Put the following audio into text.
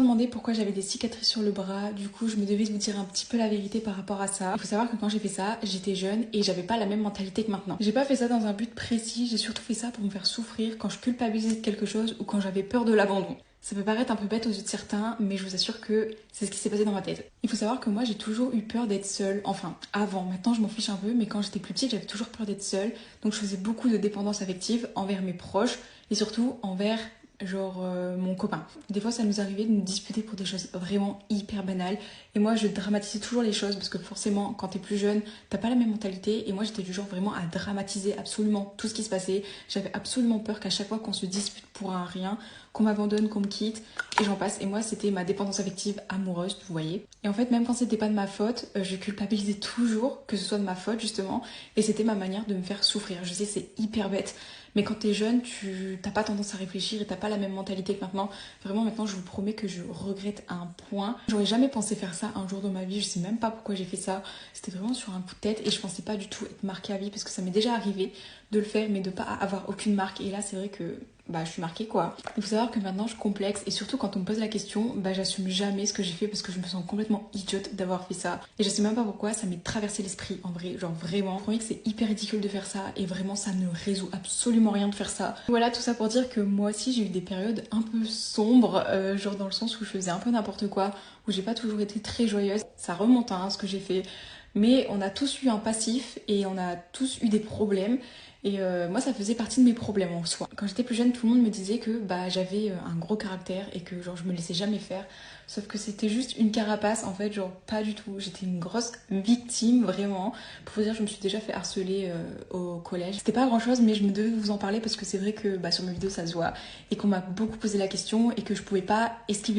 Demandé pourquoi j'avais des cicatrices sur le bras, du coup je me devais vous dire un petit peu la vérité par rapport à ça. Il faut savoir que quand j'ai fait ça, j'étais jeune et j'avais pas la même mentalité que maintenant. J'ai pas fait ça dans un but précis, j'ai surtout fait ça pour me faire souffrir quand je culpabilisais de quelque chose ou quand j'avais peur de l'abandon. Ça peut paraître un peu bête aux yeux de certains, mais je vous assure que c'est ce qui s'est passé dans ma tête. Il faut savoir que moi j'ai toujours eu peur d'être seule, enfin avant, maintenant je m'en fiche un peu, mais quand j'étais plus petite j'avais toujours peur d'être seule, donc je faisais beaucoup de dépendance affective envers mes proches et surtout envers mon copain. Des fois ça nous arrivait de nous disputer pour des choses vraiment hyper banales et moi je dramatisais toujours les choses parce que forcément quand t'es plus jeune t'as pas la même mentalité et moi j'étais du genre vraiment à dramatiser absolument tout ce qui se passait. J'avais absolument peur qu'à chaque fois qu'on se dispute pour un rien, qu'on m'abandonne, qu'on me quitte et j'en passe. Et moi c'était ma dépendance affective amoureuse, vous voyez. Et en fait même quand c'était pas de ma faute, je culpabilisais toujours que ce soit de ma faute justement et c'était ma manière de me faire souffrir. Je sais c'est hyper bête. Mais quand t'es jeune, tu t'as pas tendance à réfléchir et t'as pas la même mentalité que maintenant. Vraiment, maintenant, je vous promets que je regrette à un point. J'aurais jamais pensé faire ça un jour dans ma vie. Je sais même pas pourquoi j'ai fait ça. C'était vraiment sur un coup de tête et je pensais pas du tout être marquée à vie parce que ça m'est déjà arrivé de le faire, mais de pas avoir aucune marque. Et là, c'est vrai que je suis marquée quoi. Il faut savoir que maintenant je complexe et surtout quand on me pose la question, j'assume jamais ce que j'ai fait parce que je me sens complètement idiote d'avoir fait ça. Et je sais même pas pourquoi ça m'est traversé l'esprit en vrai, genre vraiment. Je crois que c'est hyper ridicule de faire ça et vraiment ça ne résout absolument rien de faire ça. Voilà tout ça pour dire que moi aussi j'ai eu des périodes un peu sombres, genre dans le sens où je faisais un peu n'importe quoi, où j'ai pas toujours été très joyeuse. Ça remonte ce que j'ai fait. Mais on a tous eu un passif et on a tous eu des problèmes. Et moi, ça faisait partie de mes problèmes en soi. Quand j'étais plus jeune, tout le monde me disait que j'avais un gros caractère et que genre je me laissais jamais faire. Sauf que c'était juste une carapace, en fait, genre pas du tout. J'étais une grosse victime, vraiment. Pour vous dire, je me suis déjà fait harceler au collège. C'était pas grand chose, mais je me devais vous en parler parce que c'est vrai que sur mes vidéos ça se voit et qu'on m'a beaucoup posé la question et que je pouvais pas esquiver